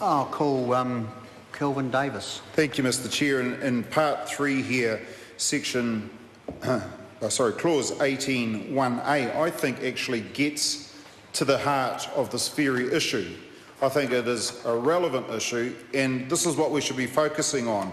I'll call Kelvin Davis. Thank you, Mr. Chair. In Part 3 here, Section, Clause 18(1)(a), I think actually gets to the heart of this very issue. I think it is a relevant issue, and this is what we should be focusing on.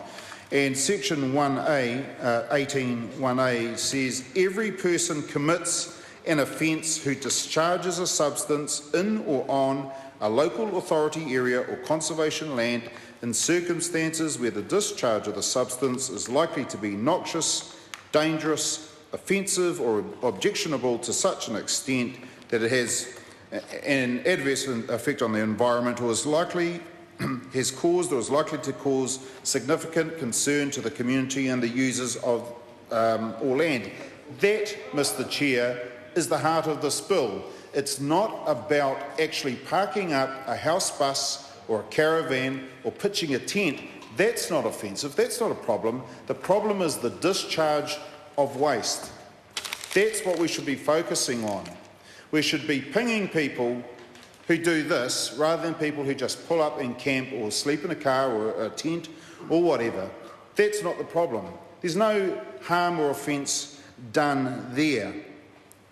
And Section 1A, 18(1)(a) says, every person commits an offence who discharges a substance in or on a local authority area or conservation land in circumstances where the discharge of the substance is likely to be noxious, dangerous, offensive or objectionable to such an extent that it has an adverse effect on the environment or is likely has caused or is likely to cause significant concern to the community and the users of or land. That, Mr. Chair, is the heart of this bill. It's not about actually parking up a house bus or a caravan or pitching a tent. That's not offensive. That's not a problem. The problem is the discharge of waste. That's what we should be focusing on. We should be pinging people who do this rather than people who just pull up and camp or sleep in a car or a tent or whatever. That's not the problem. There's no harm or offence done there.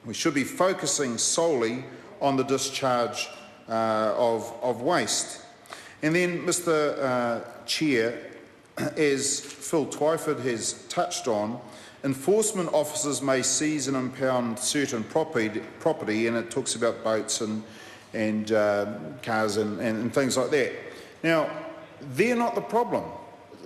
We should be focusing solely on the discharge of waste. And then, Mr. Chair, as Phil Twyford has touched on, enforcement officers may seize and impound certain property, and it talks about boats and cars and things like that. Now, they're not the problem.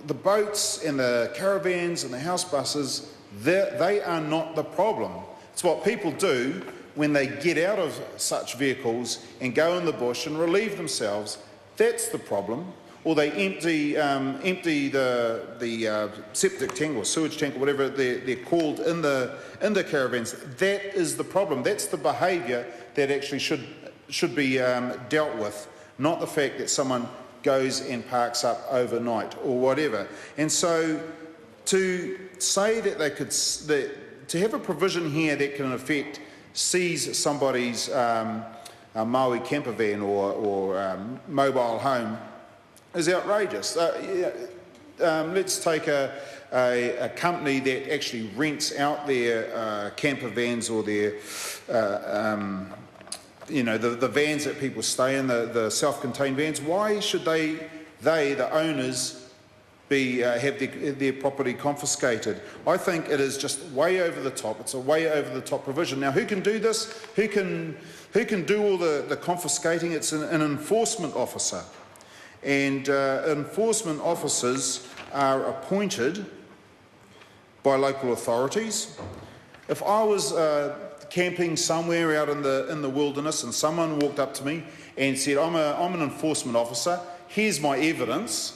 The boats and the caravans and the house buses, they are not the problem. It's what people do when they get out of such vehicles and go in the bush and relieve themselves. That's the problem. Or they empty the septic tank or sewage tank or whatever they're called in the caravans. That is the problem. That's the behaviour that actually should be dealt with, not the fact that someone goes and parks up overnight or whatever. And so to say that they could, to have a provision here that can in effect seize somebody's Maui camper van or mobile home is outrageous. Let's take a company that actually rents out their camper vans or their, the vans that people stay in, the self-contained vans. Why should they the owners, have their property confiscated? I think it is just way over the top. It's a way over the top provision. Now, who can do this? Who can do all the confiscating? It's an enforcement officer. And enforcement officers are appointed by local authorities. If I was camping somewhere out in the wilderness and someone walked up to me and said, I'm an enforcement officer, here's my evidence,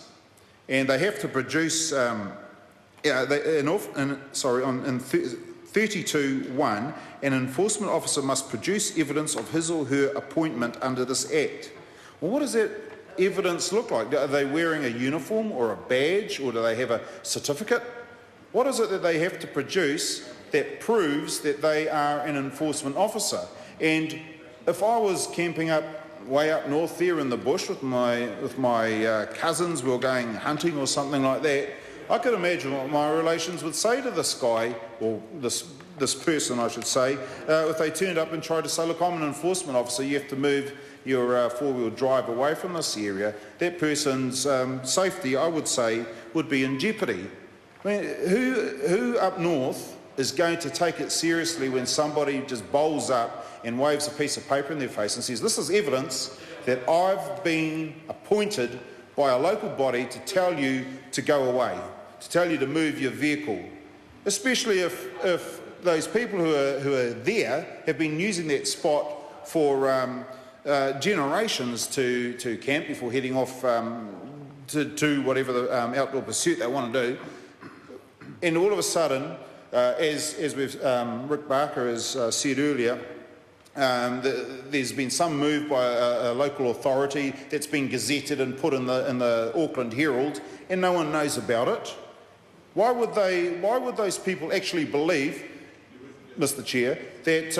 and they have to produce, on 32(1), an enforcement officer must produce evidence of his or her appointment under this Act. Well, what does that evidence look like? Are they wearing a uniform or a badge, or do they have a certificate? What is it that they have to produce that proves that they are an enforcement officer? And if I was camping way up north there in the bush with my cousins, we were going hunting or something like that, I could imagine what my relations would say to this guy, or this person I should say, if they turned up and tried to say, look, I'm an enforcement officer, you have to move your four-wheel drive away from this area. That person's safety, I would say, would be in jeopardy. I mean, who up north is going to take it seriously when somebody just bowls up and waves a piece of paper in their face and says, this is evidence that I've been appointed by a local body to tell you to go away, to tell you to move your vehicle, especially if those people who are there have been using that spot for generations to camp before heading off to whatever the outdoor pursuit they want to do. And all of a sudden, as Rick Barker has said earlier, there's been some move by a local authority that's been gazetted and put in the Auckland Herald, and no one knows about it. Why would those people actually believe Mr. Chair, that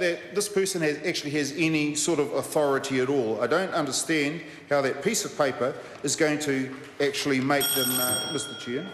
that this person actually has any sort of authority at all. I don't understand how that piece of paper is going to actually make them, Mr. Chair.